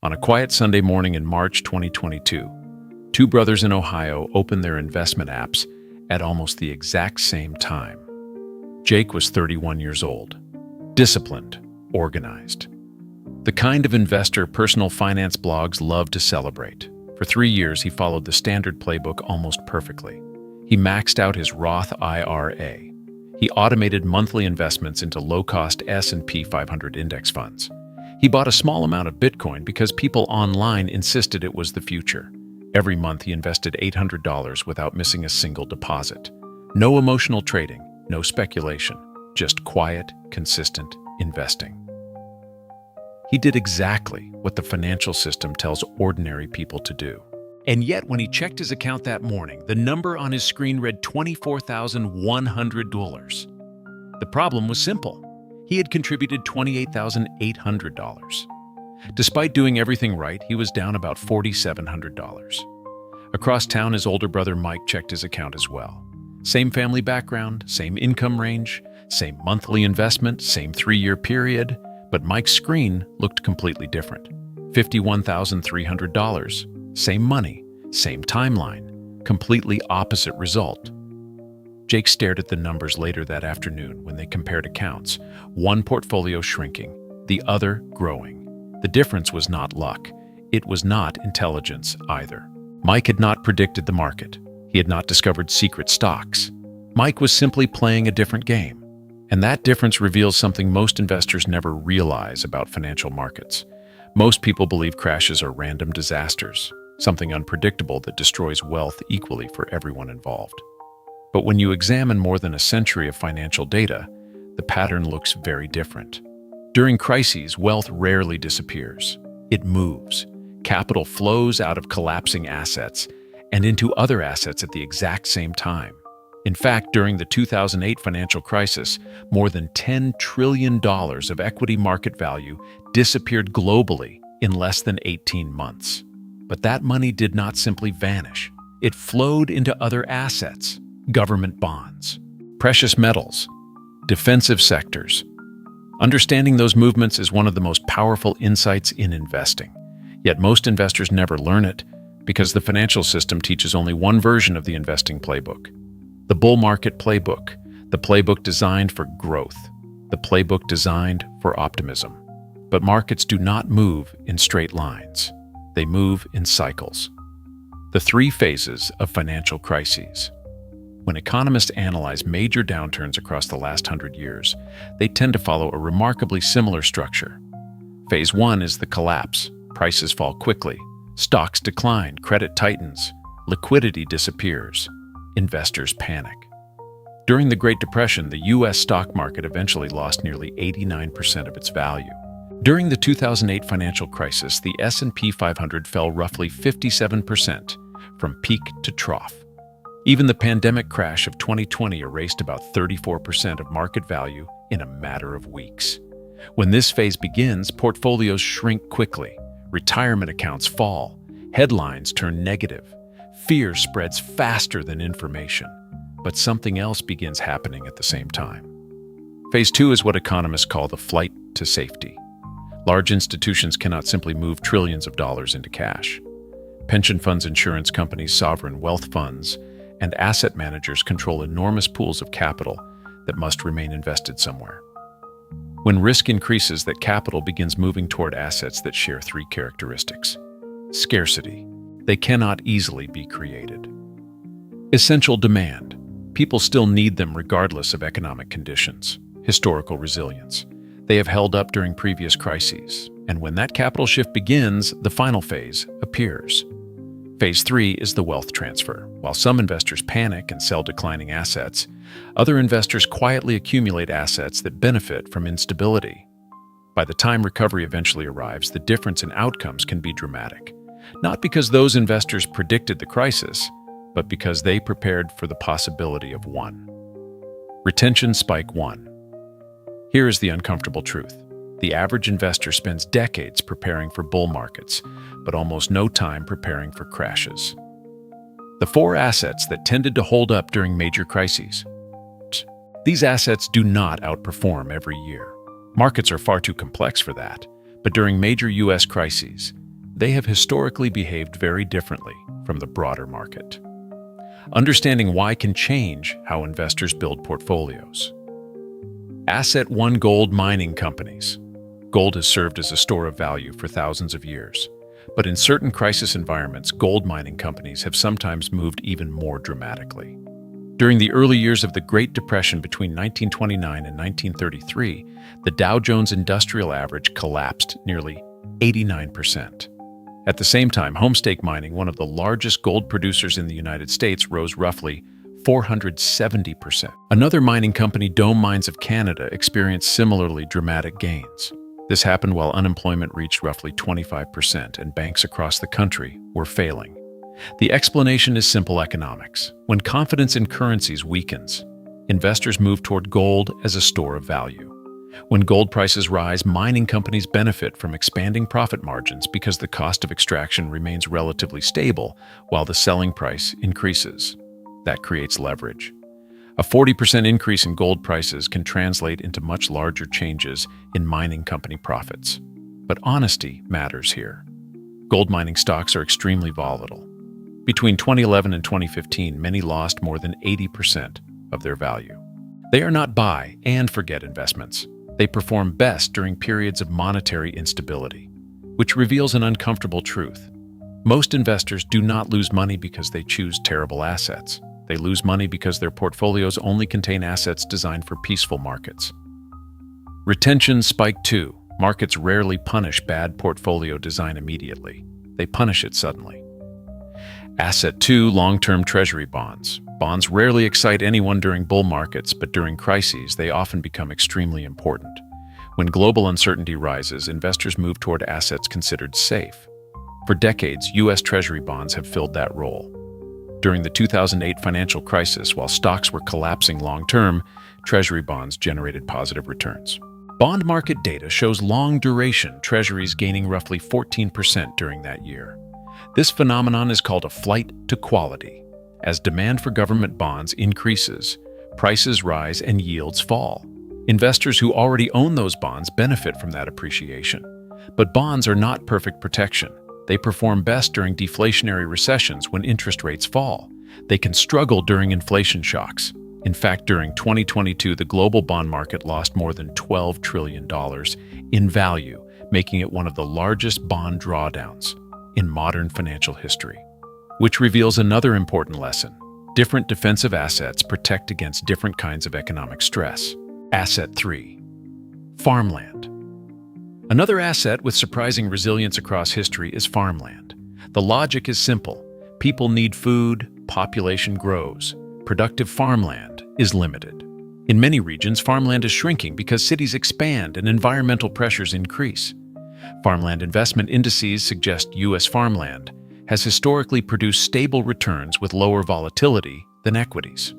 On a quiet Sunday morning in March 2022, two brothers in Ohio opened their investment apps at almost the exact same time. Jake was 31 years old, disciplined, organized. The kind of investor personal finance blogs love to celebrate. For 3 years, he followed the standard playbook almost perfectly. He maxed out his Roth IRA. He automated monthly investments into low-cost S&P 500 index funds. He bought a small amount of Bitcoin because people online insisted it was the future. Every month he invested $800 without missing a single deposit. No emotional trading, no speculation, just quiet, consistent investing. He did exactly what the financial system tells ordinary people to do. And yet, when he checked his account that morning, the number on his screen read $24,100. The problem was simple. He had contributed $28,800. Despite doing everything right, he was down about $4,700. Across town, his older brother Mike checked his account as well. Same family background, same income range, same monthly investment, same 3-year period, but Mike's screen looked completely different. $51,300. Same money, same timeline, completely opposite result. Jake stared at the numbers later that afternoon when they compared accounts, one portfolio shrinking, the other growing. The difference was not luck. It was not intelligence either. Mike had not predicted the market. He had not discovered secret stocks. Mike was simply playing a different game. And that difference reveals something most investors never realize about financial markets. Most people believe crashes are random disasters, something unpredictable that destroys wealth equally for everyone involved. But when you examine more than a century of financial data, the pattern looks very different. During crises, wealth rarely disappears. It moves. Capital flows out of collapsing assets and into other assets at the exact same time. In fact, during the 2008 financial crisis, more than $10 trillion of equity market value disappeared globally in less than 18 months. But that money did not simply vanish. It flowed into other assets. Government bonds, precious metals, defensive sectors. Understanding those movements is one of the most powerful insights in investing. Yet most investors never learn it because the financial system teaches only one version of the investing playbook. The bull market playbook, the playbook designed for growth, the playbook designed for optimism. But markets do not move in straight lines. They move in cycles. The 3 phases of financial crises. When economists analyze major downturns across the last 100 years, they tend to follow a remarkably similar structure. Phase 1 is the collapse. Prices fall quickly. Stocks decline, credit tightens, liquidity disappears. Investors panic. During the Great Depression, the U.S. stock market eventually lost nearly 89% of its value. During the 2008 financial crisis, the S&P 500 fell roughly 57% from peak to trough. Even the pandemic crash of 2020 erased about 34% of market value in a matter of weeks. When this phase begins, portfolios shrink quickly, retirement accounts fall, headlines turn negative, fear spreads faster than information, but something else begins happening at the same time. Phase 2 is what economists call the flight to safety. Large institutions cannot simply move trillions of dollars into cash. Pension funds, insurance companies, sovereign wealth funds, and asset managers control enormous pools of capital that must remain invested somewhere. When risk increases, that capital begins moving toward assets that share 3 characteristics. Scarcity. They cannot easily be created. Essential demand. People still need them regardless of economic conditions. Historical resilience. They have held up during previous crises, and when that capital shift begins, the final phase appears. Phase 3 is the wealth transfer. While some investors panic and sell declining assets, other investors quietly accumulate assets that benefit from instability. By the time recovery eventually arrives, the difference in outcomes can be dramatic. Not because those investors predicted the crisis, but because they prepared for the possibility of one. Retention spike 1. Here is the uncomfortable truth. The average investor spends decades preparing for bull markets, but almost no time preparing for crashes. The 4 assets that tended to hold up during major crises. These assets do not outperform every year. Markets are far too complex for that. But during major U.S. crises, they have historically behaved very differently from the broader market. Understanding why can change how investors build portfolios. Asset 1: gold mining companies. Gold has served as a store of value for thousands of years, but in certain crisis environments, gold mining companies have sometimes moved even more dramatically. During the early years of the Great Depression between 1929 and 1933, the Dow Jones Industrial Average collapsed nearly 89%. At the same time, Homestake Mining, one of the largest gold producers in the United States, rose roughly 470%. Another mining company, Dome Mines of Canada, experienced similarly dramatic gains. This happened while unemployment reached roughly 25% and banks across the country were failing. The explanation is simple economics. When confidence in currencies weakens, investors move toward gold as a store of value. When gold prices rise, mining companies benefit from expanding profit margins because the cost of extraction remains relatively stable while the selling price increases. That creates leverage. A 40% increase in gold prices can translate into much larger changes in mining company profits. But honesty matters here. Gold mining stocks are extremely volatile. Between 2011 and 2015, many lost more than 80% of their value. They are not buy and forget investments. They perform best during periods of monetary instability, which reveals an uncomfortable truth. Most investors do not lose money because they choose terrible assets. They lose money because their portfolios only contain assets designed for peaceful markets. Retention spike 2. Markets rarely punish bad portfolio design immediately. They punish it suddenly. Asset 2: long-term Treasury bonds. Bonds rarely excite anyone during bull markets, but during crises, they often become extremely important. When global uncertainty rises, investors move toward assets considered safe. For decades, U.S. Treasury bonds have filled that role. During the 2008 financial crisis, while stocks were collapsing long-term, Treasury bonds generated positive returns. Bond market data shows long-duration Treasuries gaining roughly 14% during that year. This phenomenon is called a flight to quality. As demand for government bonds increases, prices rise and yields fall. Investors who already own those bonds benefit from that appreciation. But bonds are not perfect protection. They perform best during deflationary recessions when interest rates fall. They can struggle during inflation shocks. In fact, during 2022, the global bond market lost more than $12 trillion in value, making it one of the largest bond drawdowns in modern financial history. Which reveals another important lesson. Different defensive assets protect against different kinds of economic stress. Asset 3: farmland. Another asset with surprising resilience across history is farmland. The logic is simple. People need food, population grows. Productive farmland is limited. In many regions, farmland is shrinking because cities expand and environmental pressures increase. Farmland investment indices suggest U.S. farmland has historically produced stable returns with lower volatility than equities.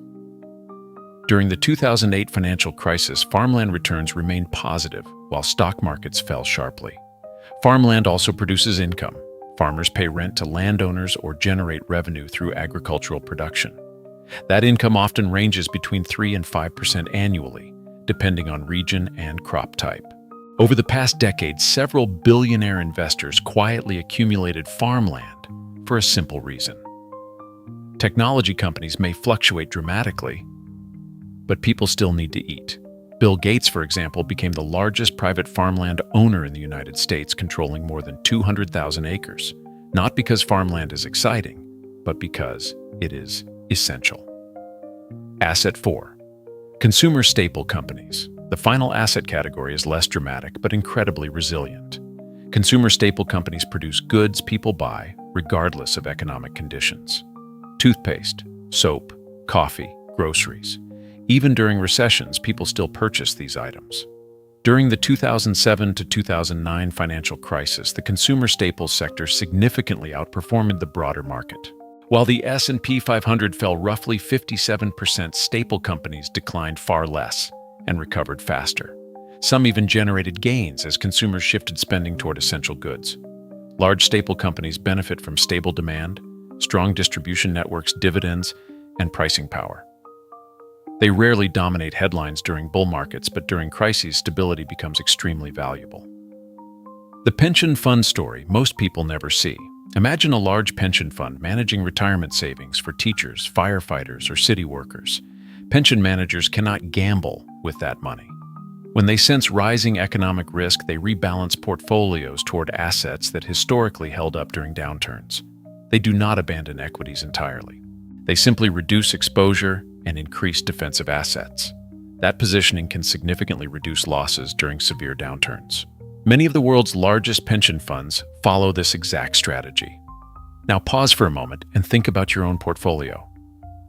During the 2008 financial crisis, farmland returns remained positive while stock markets fell sharply. Farmland also produces income. Farmers pay rent to landowners or generate revenue through agricultural production. That income often ranges between 3 and 5% annually, depending on region and crop type. Over the past decade, several billionaire investors quietly accumulated farmland for a simple reason. Technology companies may fluctuate dramatically, but people still need to eat. Bill Gates, for example, became the largest private farmland owner in the United States, controlling more than 200,000 acres. Not because farmland is exciting, but because it is essential. Asset 4: consumer staple companies. The final asset category is less dramatic, but incredibly resilient. Consumer staple companies produce goods people buy, regardless of economic conditions. Toothpaste, soap, coffee, groceries. Even during recessions, people still purchase these items. During the 2007 to 2009 financial crisis, the consumer staples sector significantly outperformed the broader market. While the S&P 500 fell roughly 57%, staple companies declined far less and recovered faster. Some even generated gains as consumers shifted spending toward essential goods. Large staple companies benefit from stable demand, strong distribution networks, dividends, and pricing power. They rarely dominate headlines during bull markets, but during crises, stability becomes extremely valuable. The pension fund story most people never see. Imagine a large pension fund managing retirement savings for teachers, firefighters, or city workers. Pension managers cannot gamble with that money. When they sense rising economic risk, they rebalance portfolios toward assets that historically held up during downturns. They do not abandon equities entirely. They simply reduce exposure and increase defensive assets. That positioning can significantly reduce losses during severe downturns. Many of the world's largest pension funds follow this exact strategy. Now pause for a moment and think about your own portfolio.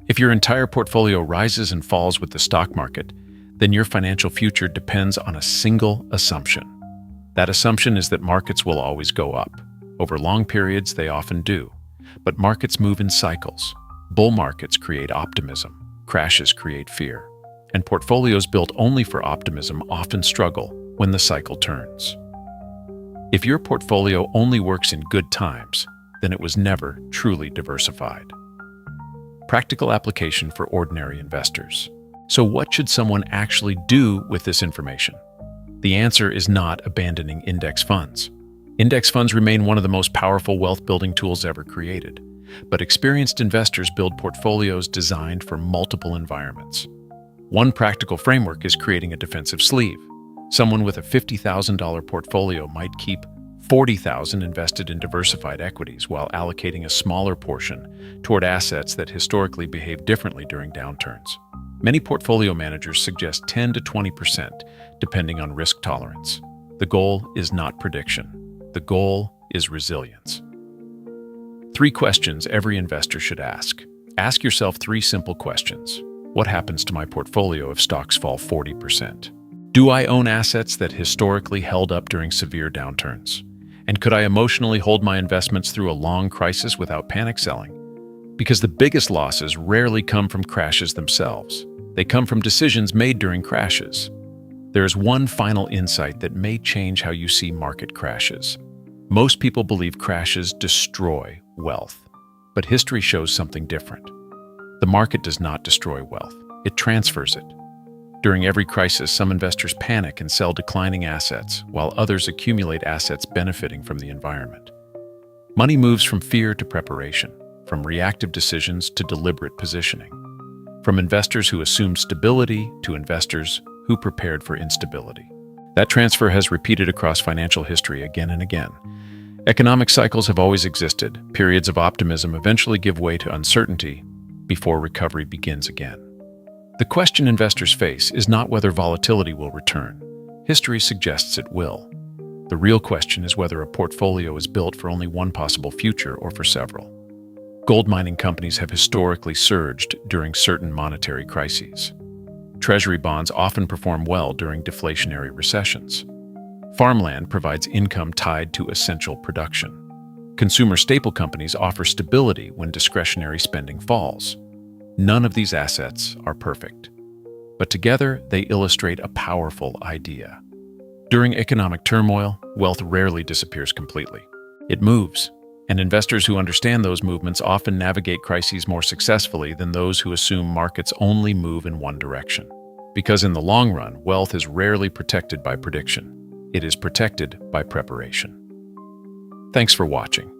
If your entire portfolio rises and falls with the stock market, then your financial future depends on a single assumption. That assumption is that markets will always go up. Over long periods, they often do. But markets move in cycles. Bull markets create optimism, crashes create fear, and portfolios built only for optimism often struggle when the cycle turns. If your portfolio only works in good times, then it was never truly diversified. Practical application for ordinary investors. So what should someone actually do with this information? The answer is not abandoning index funds. Index funds remain one of the most powerful wealth-building tools ever created, but experienced investors build portfolios designed for multiple environments. One practical framework is creating a defensive sleeve. Someone with a $50,000 portfolio might keep $40,000 invested in diversified equities while allocating a smaller portion toward assets that historically behave differently during downturns. Many portfolio managers suggest 10 to 20%, depending on risk tolerance. The goal is not prediction. The goal is resilience. 3 questions every investor should ask. Ask yourself 3 simple questions. What happens to my portfolio if stocks fall 40%? Do I own assets that historically held up during severe downturns? And could I emotionally hold my investments through a long crisis without panic selling? Because the biggest losses rarely come from crashes themselves. They come from decisions made during crashes. There is one final insight that may change how you see market crashes. Most people believe crashes destroy wealth, but history shows something different. The market does not destroy wealth, it transfers it. During every crisis, some investors panic and sell declining assets, while others accumulate assets benefiting from the environment. Money moves from fear to preparation, from reactive decisions to deliberate positioning, from investors who assumed stability to investors who prepared for instability. That transfer has repeated across financial history again and again. Economic cycles have always existed. Periods of optimism eventually give way to uncertainty before recovery begins again. The question investors face is not whether volatility will return. History suggests it will. The real question is whether a portfolio is built for only one possible future or for several. Gold mining companies have historically surged during certain monetary crises. Treasury bonds often perform well during deflationary recessions. Farmland provides income tied to essential production. Consumer staple companies offer stability when discretionary spending falls. None of these assets are perfect, but together they illustrate a powerful idea. During economic turmoil, wealth rarely disappears completely. It moves, and investors who understand those movements often navigate crises more successfully than those who assume markets only move in one direction. Because in the long run, wealth is rarely protected by prediction. It is protected by preparation. Thanks for watching.